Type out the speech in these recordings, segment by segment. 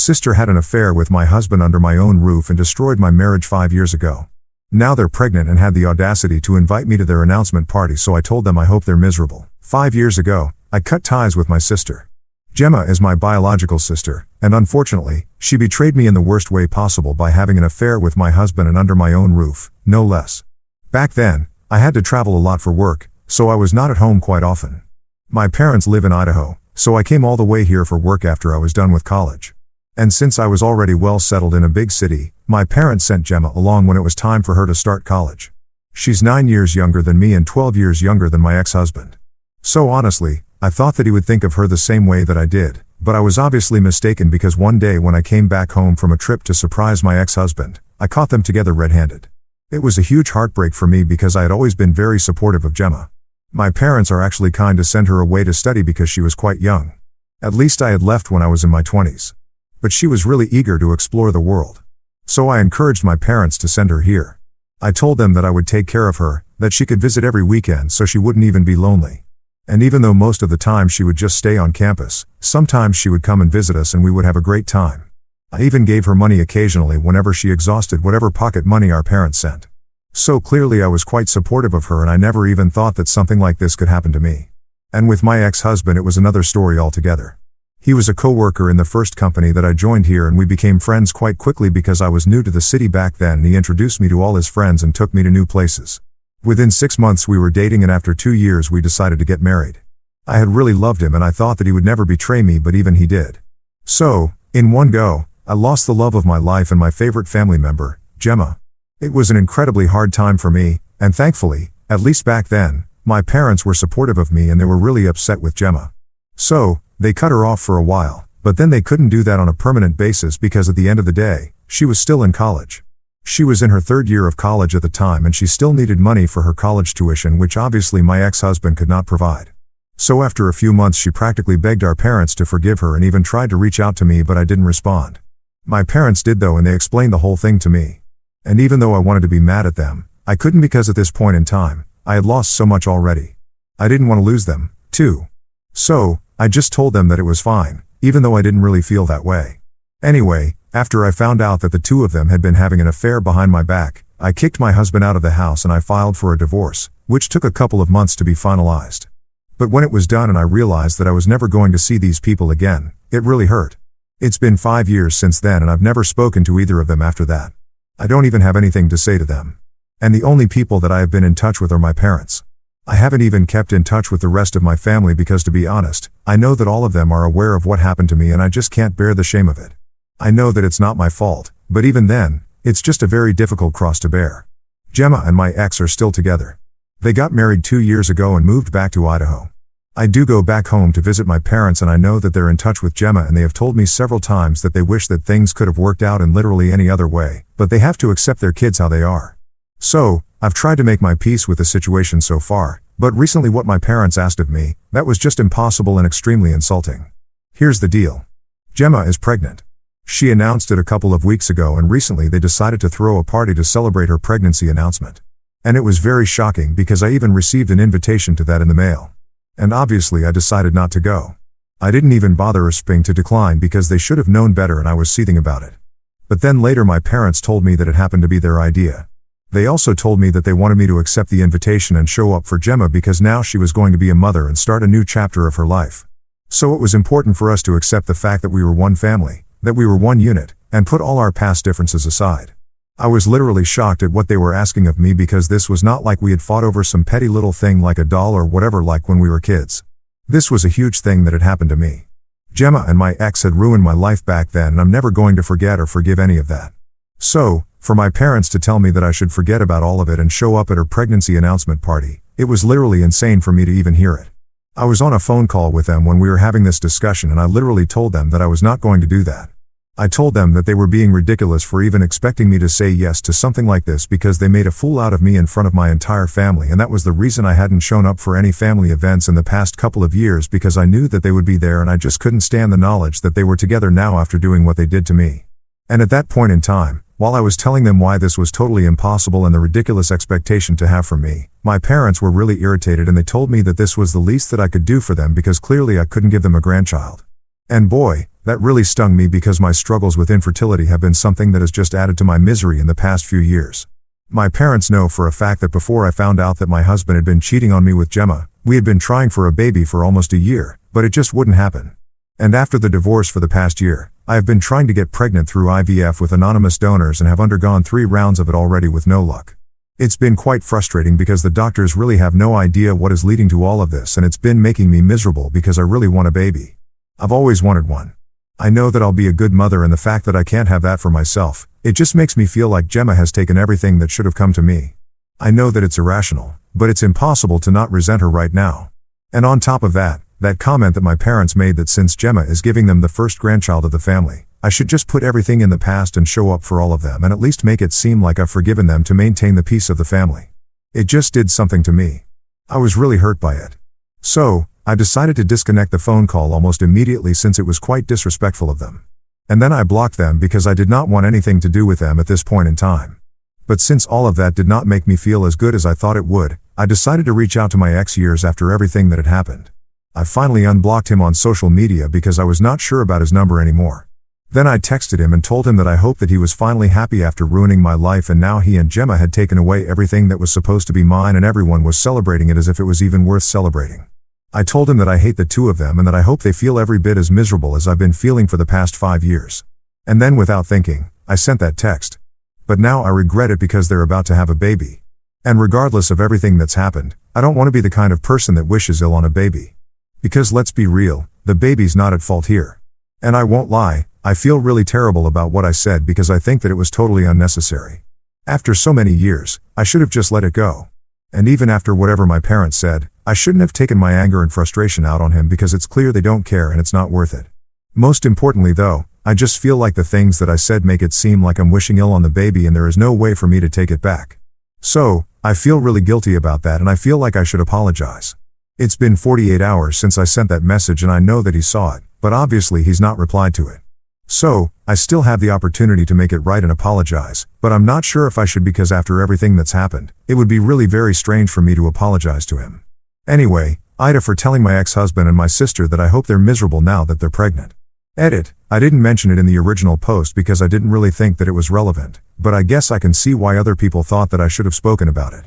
sister had an affair with my husband under my own roof and destroyed my marriage 5 years ago. Now they're pregnant and had the audacity to invite me to their announcement party, so I told them I hope they're miserable. 5 years ago, I cut ties with my sister. Gemma is my biological sister, and unfortunately, she betrayed me in the worst way possible by having an affair with my husband and under my own roof, no less. Back then, I had to travel a lot for work, so I was not at home quite often. My parents live in Idaho, so I came all the way here for work after I was done with college. And since I was already well settled in a big city, my parents sent Gemma along when it was time for her to start college. She's 9 years younger than me and 12 years younger than my ex-husband. So honestly, I thought that he would think of her the same way that I did, but I was obviously mistaken because one day when I came back home from a trip to surprise my ex-husband, I caught them together red-handed. It was a huge heartbreak for me because I had always been very supportive of Gemma. My parents are actually kind to send her away to study because she was quite young. At least I had left when I was in my 20s. But she was really eager to explore the world. So I encouraged my parents to send her here. I told them that I would take care of her, that she could visit every weekend so she wouldn't even be lonely. And even though most of the time she would just stay on campus, sometimes she would come and visit us and we would have a great time. I even gave her money occasionally whenever she exhausted whatever pocket money our parents sent. So clearly I was quite supportive of her and I never even thought that something like this could happen to me. And with my ex-husband it was another story altogether. He was a co-worker in the first company that I joined here and we became friends quite quickly because I was new to the city back then and he introduced me to all his friends and took me to new places. Within 6 months we were dating and after 2 years we decided to get married. I had really loved him and I thought that he would never betray me, but even he did. So, in one go, I lost the love of my life and my favorite family member, Gemma. It was an incredibly hard time for me, and thankfully, at least back then, my parents were supportive of me and they were really upset with Gemma. So, they cut her off for a while, but then they couldn't do that on a permanent basis because at the end of the day, she was still in college. She was in her 3rd year of college at the time and she still needed money for her college tuition, which obviously my ex-husband could not provide. So after a few months she practically begged our parents to forgive her and even tried to reach out to me, but I didn't respond. My parents did though, and they explained the whole thing to me. And even though I wanted to be mad at them, I couldn't because at this point in time, I had lost so much already. I didn't want to lose them, too. So, I just told them that it was fine, even though I didn't really feel that way. Anyway, after I found out that the two of them had been having an affair behind my back, I kicked my husband out of the house and I filed for a divorce, which took a couple of months to be finalized. But when it was done and I realized that I was never going to see these people again, it really hurt. It's been 5 years since then and I've never spoken to either of them after that. I don't even have anything to say to them. And the only people that I have been in touch with are my parents. I haven't even kept in touch with the rest of my family because, to be honest, I know that all of them are aware of what happened to me and I just can't bear the shame of it. I know that it's not my fault, but even then, it's just a very difficult cross to bear. Gemma and my ex are still together. They got married 2 years ago and moved back to Idaho. I do go back home to visit my parents and I know that they're in touch with Gemma and they have told me several times that they wish that things could have worked out in literally any other way, but they have to accept their kids how they are. So, I've tried to make my peace with the situation so far, but recently what my parents asked of me, that was just impossible and extremely insulting. Here's the deal. Gemma is pregnant. She announced it a couple of weeks ago and recently they decided to throw a party to celebrate her pregnancy announcement. And it was very shocking because I even received an invitation to that in the mail. And obviously I decided not to go. I didn't even bother responding to decline because they should have known better and I was seething about it. But then later my parents told me that it happened to be their idea. They also told me that they wanted me to accept the invitation and show up for Gemma because now she was going to be a mother and start a new chapter of her life. So it was important for us to accept the fact that we were one family, that we were one unit, and put all our past differences aside. I was literally shocked at what they were asking of me because this was not like we had fought over some petty little thing like a doll or whatever like when we were kids. This was a huge thing that had happened to me. Gemma and my ex had ruined my life back then and I'm never going to forget or forgive any of that. So, for my parents to tell me that I should forget about all of it and show up at her pregnancy announcement party, it was literally insane for me to even hear it. I was on a phone call with them when we were having this discussion and I literally told them that I was not going to do that. I told them that they were being ridiculous for even expecting me to say yes to something like this because they made a fool out of me in front of my entire family and that was the reason I hadn't shown up for any family events in the past couple of years because I knew that they would be there and I just couldn't stand the knowledge that they were together now after doing what they did to me. And at that point in time, while I was telling them why this was totally impossible and the ridiculous expectation to have from me, my parents were really irritated and they told me that this was the least that I could do for them because clearly I couldn't give them a grandchild. And boy, That really stung me because my struggles with infertility have been something that has just added to my misery in the past few years. My parents know for a fact that before I found out that my husband had been cheating on me with Gemma, we had been trying for a baby for almost a year, but it just wouldn't happen. And after the divorce for the past year, I have been trying to get pregnant through IVF with anonymous donors and have undergone 3 rounds of it already with no luck. It's been quite frustrating because the doctors really have no idea what is leading to all of this, and it's been making me miserable because I really want a baby. I've always wanted one. I know that I'll be a good mother, and the fact that I can't have that for myself, it just makes me feel like Gemma has taken everything that should have come to me. I know that it's irrational, but it's impossible to not resent her right now. And on top of that comment that my parents made that since Gemma is giving them the first grandchild of the family, I should just put everything in the past and show up for all of them and at least make it seem like I've forgiven them to maintain the peace of the family. It just did something to me. I was really hurt by it. So, I decided to disconnect the phone call almost immediately since it was quite disrespectful of them. And then I blocked them because I did not want anything to do with them at this point in time. But since all of that did not make me feel as good as I thought it would, I decided to reach out to my ex years after everything that had happened. I finally unblocked him on social media because I was not sure about his number anymore. Then I texted him and told him that I hoped that he was finally happy after ruining my life, and now he and Gemma had taken away everything that was supposed to be mine and everyone was celebrating it as if it was even worth celebrating. I told him that I hate the two of them and that I hope they feel every bit as miserable as I've been feeling for the past 5 years. And then without thinking, I sent that text. But now I regret it because they're about to have a baby. And regardless of everything that's happened, I don't want to be the kind of person that wishes ill on a baby. Because let's be real, the baby's not at fault here. And I won't lie, I feel really terrible about what I said because I think that it was totally unnecessary. After so many years, I should have just let it go. And even after whatever my parents said, I shouldn't have taken my anger and frustration out on him because it's clear they don't care and it's not worth it. Most importantly though, I just feel like the things that I said make it seem like I'm wishing ill on the baby and there is no way for me to take it back. So, I feel really guilty about that and I feel like I should apologize. It's been 48 hours since I sent that message and I know that he saw it, but obviously he's not replied to it. So, I still have the opportunity to make it right and apologize, but I'm not sure if I should because after everything that's happened, it would be really very strange for me to apologize to him. Anyway, Ida for telling my ex-husband and my sister that I hope they're miserable now that they're pregnant. Edit, I didn't mention it in the original post because I didn't really think that it was relevant, but I guess I can see why other people thought that I should have spoken about it.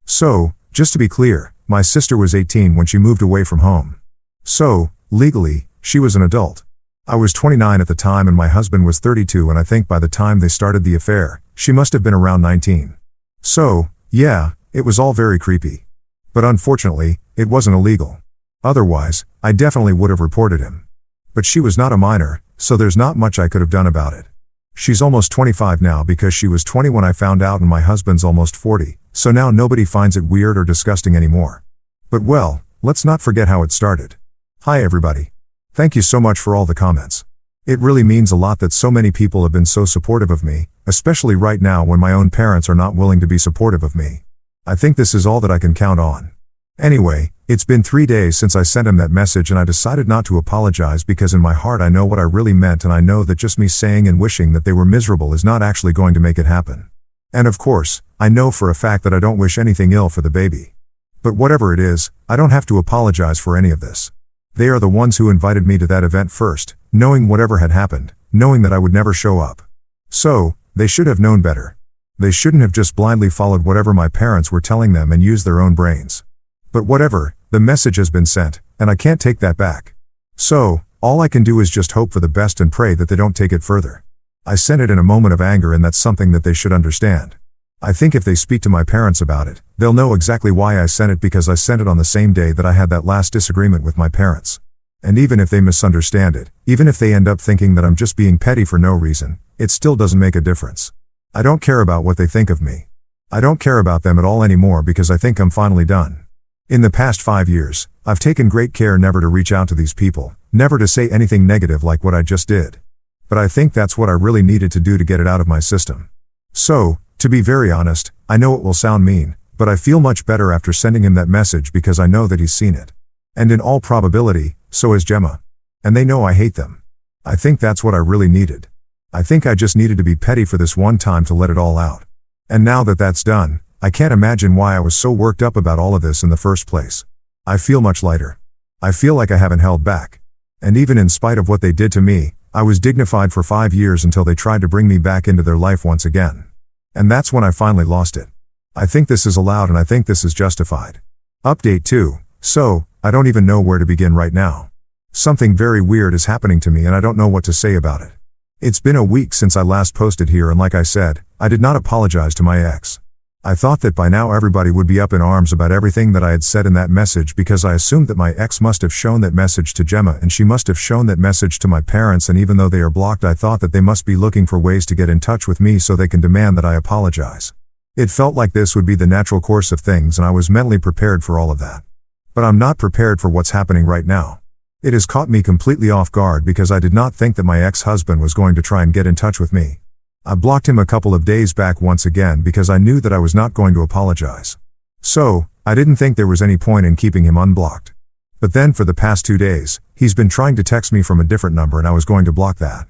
So, just to be clear, my sister was 18 when she moved away from home. So, legally, she was an adult. I was 29 at the time and my husband was 32, and I think by the time they started the affair, she must have been around 19. So, yeah, it was all very creepy. But unfortunately, it wasn't illegal. Otherwise, I definitely would have reported him. But she was not a minor, so there's not much I could have done about it. She's almost 25 now because she was 20 when I found out, and my husband's almost 40, so now nobody finds it weird or disgusting anymore. But well, let's not forget how it started. Hi everybody. Thank you so much for all the comments. It really means a lot that so many people have been so supportive of me, especially right now when my own parents are not willing to be supportive of me. I think this is all that I can count on. Anyway, it's been 3 days since I sent him that message and I decided not to apologize because in my heart I know what I really meant, and I know that just me saying and wishing that they were miserable is not actually going to make it happen. And of course, I know for a fact that I don't wish anything ill for the baby. But whatever it is, I don't have to apologize for any of this. They are the ones who invited me to that event first, knowing whatever had happened, knowing that I would never show up. So, they should have known better. They shouldn't have just blindly followed whatever my parents were telling them and used their own brains. But whatever, the message has been sent, and I can't take that back. So, all I can do is just hope for the best and pray that they don't take it further. I sent it in a moment of anger, and that's something that they should understand. I think if they speak to my parents about it, they'll know exactly why I sent it, because I sent it on the same day that I had that last disagreement with my parents. And even if they misunderstand it, even if they end up thinking that I'm just being petty for no reason, it still doesn't make a difference. I don't care about what they think of me. I don't care about them at all anymore because I think I'm finally done. In the past 5 years, I've taken great care never to reach out to these people, never to say anything negative like what I just did. But I think that's what I really needed to do to get it out of my system. So, to be very honest, I know it will sound mean, but I feel much better after sending him that message because I know that he's seen it. And in all probability, so has Gemma. And they know I hate them. I think that's what I really needed. I think I just needed to be petty for this one time to let it all out. And now that that's done, I can't imagine why I was so worked up about all of this in the first place. I feel much lighter. I feel like I haven't held back. And even in spite of what they did to me, I was dignified for 5 years until they tried to bring me back into their life once again. And that's when I finally lost it. I think this is allowed and I think this is justified. Update 2. So, I don't even know where to begin right now. Something very weird is happening to me and I don't know what to say about it. It's been a week since I last posted here and like I said, I did not apologize to my ex. I thought that by now everybody would be up in arms about everything that I had said in that message because I assumed that my ex must have shown that message to Gemma and she must have shown that message to my parents, and even though they are blocked I thought that they must be looking for ways to get in touch with me so they can demand that I apologize. It felt like this would be the natural course of things and I was mentally prepared for all of that. But I'm not prepared for what's happening right now. It has caught me completely off guard because I did not think that my ex-husband was going to try and get in touch with me. I blocked him a couple of days back once again because I knew that I was not going to apologize. So, I didn't think there was any point in keeping him unblocked. But then for the past 2 days, he's been trying to text me from a different number and I was going to block that.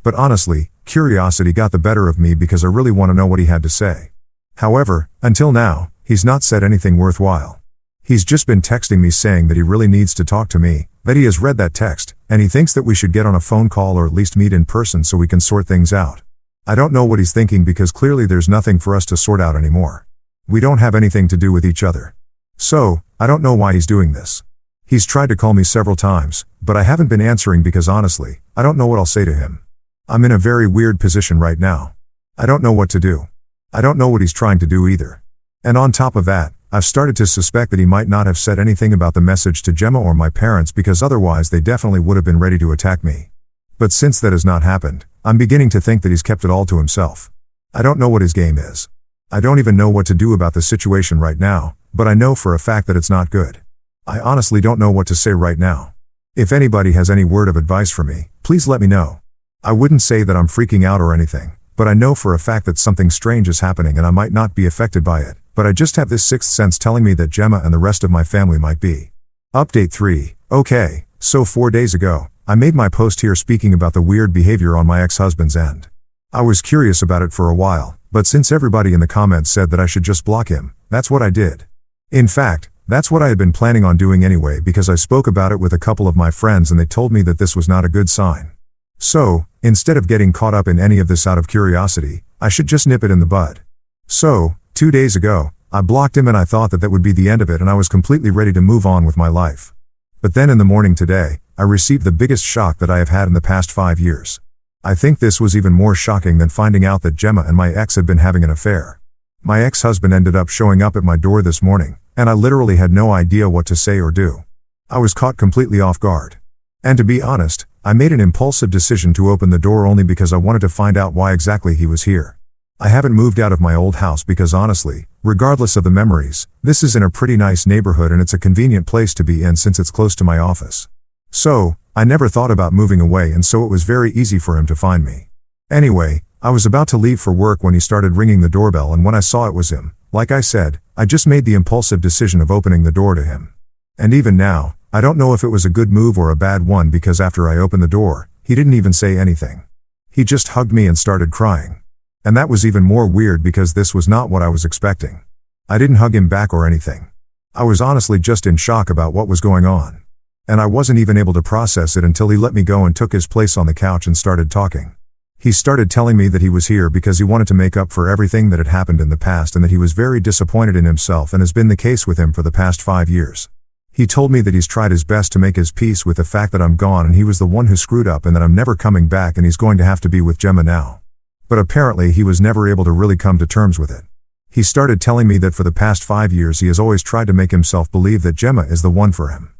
But honestly, curiosity got the better of me because I really want to know what he had to say. However, until now, he's not said anything worthwhile. He's just been texting me saying that he really needs to talk to me, that he has read that text, and he thinks that we should get on a phone call or at least meet in person so we can sort things out. I don't know what he's thinking because clearly there's nothing for us to sort out anymore. We don't have anything to do with each other. So, I don't know why he's doing this. He's tried to call me several times, but I haven't been answering because honestly, I don't know what I'll say to him. I'm in a very weird position right now. I don't know what to do. I don't know what he's trying to do either. And on top of that, I've started to suspect that he might not have said anything about the message to Gemma or my parents because otherwise they definitely would have been ready to attack me. But since that has not happened, I'm beginning to think that he's kept it all to himself. I don't know what his game is. I don't even know what to do about the situation right now, but I know for a fact that it's not good. I honestly don't know what to say right now. If anybody has any word of advice for me, please let me know. I wouldn't say that I'm freaking out or anything, but I know for a fact that something strange is happening and I might not be affected by it, but I just have this sixth sense telling me that Gemma and the rest of my family might be. Update 3. Okay, so 4 days ago, I made my post here speaking about the weird behavior on my ex-husband's end. I was curious about it for a while, but since everybody in the comments said that I should just block him, that's what I did. In fact, that's what I had been planning on doing anyway because I spoke about it with a couple of my friends and they told me that this was not a good sign. So, instead of getting caught up in any of this out of curiosity, I should just nip it in the bud. So, 2 days ago, I blocked him and I thought that that would be the end of it and I was completely ready to move on with my life. But then in the morning today, I received the biggest shock that I have had in the past 5 years. I think this was even more shocking than finding out that Gemma and my ex had been having an affair. My ex-husband ended up showing up at my door this morning, and I literally had no idea what to say or do. I was caught completely off guard. And to be honest, I made an impulsive decision to open the door only because I wanted to find out why exactly he was here. I haven't moved out of my old house because honestly, regardless of the memories, this is in a pretty nice neighborhood and it's a convenient place to be in since it's close to my office. So, I never thought about moving away and so it was very easy for him to find me. Anyway, I was about to leave for work when he started ringing the doorbell and when I saw it was him, like I said, I just made the impulsive decision of opening the door to him. And even now, I don't know if it was a good move or a bad one because after I opened the door, he didn't even say anything. He just hugged me and started crying. And that was even more weird because this was not what I was expecting. I didn't hug him back or anything. I was honestly just in shock about what was going on. And I wasn't even able to process it until he let me go and took his place on the couch and started talking. He started telling me that he was here because he wanted to make up for everything that had happened in the past and that he was very disappointed in himself and has been the case with him for the past 5 years. He told me that he's tried his best to make his peace with the fact that I'm gone and he was the one who screwed up and that I'm never coming back and he's going to have to be with Gemma now. But apparently he was never able to really come to terms with it. He started telling me that for the past 5 years he has always tried to make himself believe that Gemma is the one for him.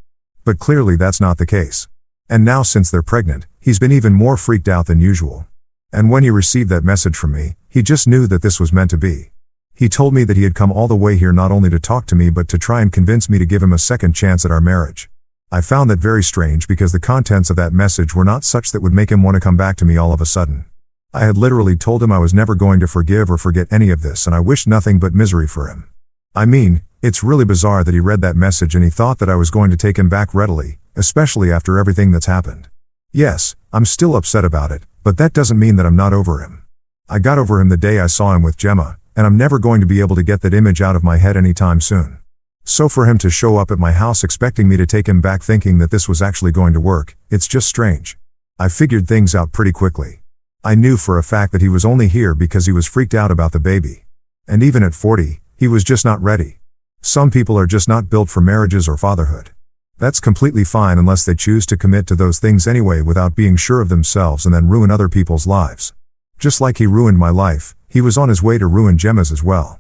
But clearly that's not the case. And now since they're pregnant, he's been even more freaked out than usual. And when he received that message from me, he just knew that this was meant to be. He told me that he had come all the way here not only to talk to me but to try and convince me to give him a second chance at our marriage. I found that very strange because the contents of that message were not such that would make him want to come back to me all of a sudden. I had literally told him I was never going to forgive or forget any of this and I wished nothing but misery for him. I mean, it's really bizarre that he read that message and he thought that I was going to take him back readily, especially after everything that's happened. Yes, I'm still upset about it, but that doesn't mean that I'm not over him. I got over him the day I saw him with Gemma, and I'm never going to be able to get that image out of my head anytime soon. So for him to show up at my house expecting me to take him back thinking that this was actually going to work, it's just strange. I figured things out pretty quickly. I knew for a fact that he was only here because he was freaked out about the baby. And even at 40, he was just not ready. Some people are just not built for marriages or fatherhood. That's completely fine unless they choose to commit to those things anyway without being sure of themselves and then ruin other people's lives. Just like he ruined my life, he was on his way to ruin Gemma's as well.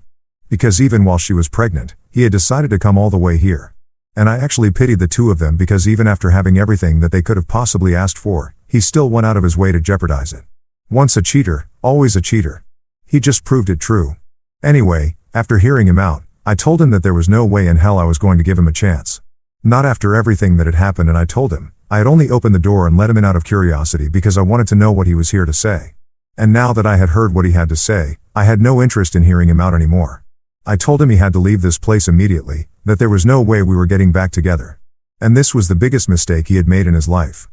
Because even while she was pregnant, he had decided to come all the way here. And I actually pitied the two of them because even after having everything that they could have possibly asked for, he still went out of his way to jeopardize it. Once a cheater, always a cheater. He just proved it true. Anyway, after hearing him out, I told him that there was no way in hell I was going to give him a chance. Not after everything that had happened, and I told him I had only opened the door and let him in out of curiosity because I wanted to know what he was here to say. And now that I had heard what he had to say, I had no interest in hearing him out anymore. I told him he had to leave this place immediately, that there was no way we were getting back together. And this was the biggest mistake he had made in his life.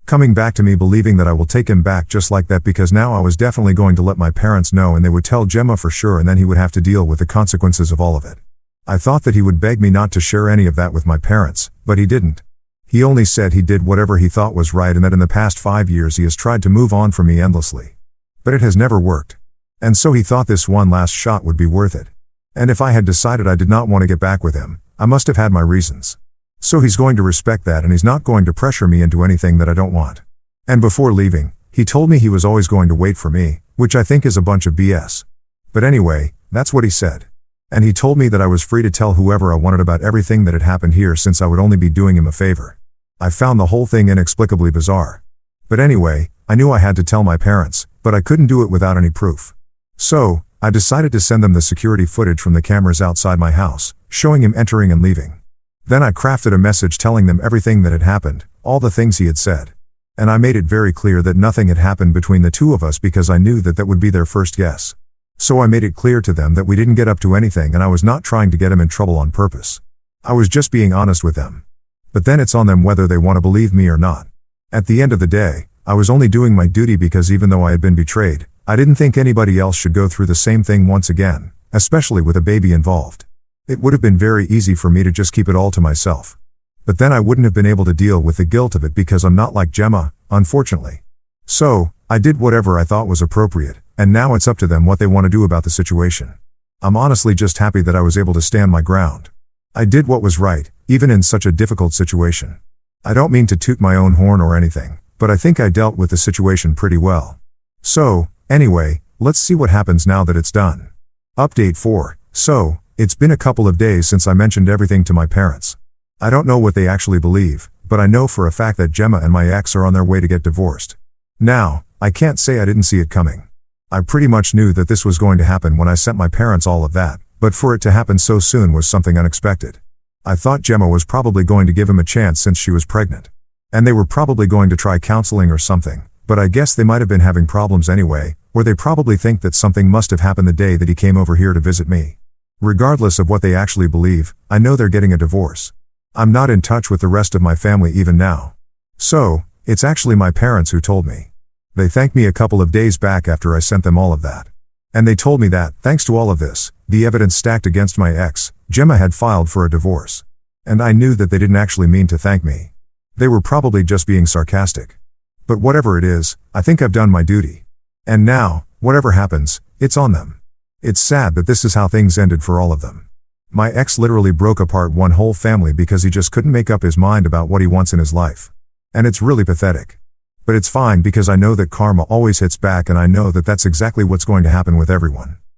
Coming back to me believing that I will take him back just like that because now I was definitely going to let my parents know and they would tell Gemma for sure and then he would have to deal with the consequences of all of it. I thought that he would beg me not to share any of that with my parents, but he didn't. He only said he did whatever he thought was right and that in the past 5 years he has tried to move on from me endlessly. But it has never worked. And so he thought this one last shot would be worth it. And if I had decided I did not want to get back with him, I must have had my reasons. So he's going to respect that and he's not going to pressure me into anything that I don't want. And before leaving, he told me he was always going to wait for me, which I think is a bunch of BS. But anyway, that's what he said. And he told me that I was free to tell whoever I wanted about everything that had happened here since I would only be doing him a favor. I found the whole thing inexplicably bizarre. But anyway, I knew I had to tell my parents, but I couldn't do it without any proof. So, I decided to send them the security footage from the cameras outside my house, showing him entering and leaving. Then I crafted a message telling them everything that had happened, all the things he had said. And I made it very clear that nothing had happened between the two of us because I knew that that would be their first guess. So I made it clear to them that we didn't get up to anything and I was not trying to get him in trouble on purpose. I was just being honest with them. But then it's on them whether they want to believe me or not. At the end of the day, I was only doing my duty because even though I had been betrayed, I didn't think anybody else should go through the same thing once again, especially with a baby involved. It would have been very easy for me to just keep it all to myself. But then I wouldn't have been able to deal with the guilt of it because I'm not like Gemma, unfortunately. So, I did whatever I thought was appropriate, and now it's up to them what they want to do about the situation. I'm honestly just happy that I was able to stand my ground. I did what was right, even in such a difficult situation. I don't mean to toot my own horn or anything, but I think I dealt with the situation pretty well. So, anyway, let's see what happens now that it's done. Update 4. So, it's been a couple of days since I mentioned everything to my parents. I don't know what they actually believe, but I know for a fact that Gemma and my ex are on their way to get divorced. Now, I can't say I didn't see it coming. I pretty much knew that this was going to happen when I sent my parents all of that, but for it to happen so soon was something unexpected. I thought Gemma was probably going to give him a chance since she was pregnant. And they were probably going to try counseling or something, but I guess they might have been having problems anyway, or they probably think that something must have happened the day that he came over here to visit me. Regardless of what they actually believe, I know they're getting a divorce. I'm not in touch with the rest of my family even now. So, it's actually my parents who told me. They thanked me a couple of days back after I sent them all of that. And they told me that, thanks to all of this, the evidence stacked against my ex, Gemma had filed for a divorce. And I knew that they didn't actually mean to thank me. They were probably just being sarcastic. But whatever it is, I think I've done my duty. And now, whatever happens, it's on them. It's sad that this is how things ended for all of them. My ex literally broke apart one whole family because he just couldn't make up his mind about what he wants in his life. And it's really pathetic. But it's fine because I know that karma always hits back and I know that that's exactly what's going to happen with everyone.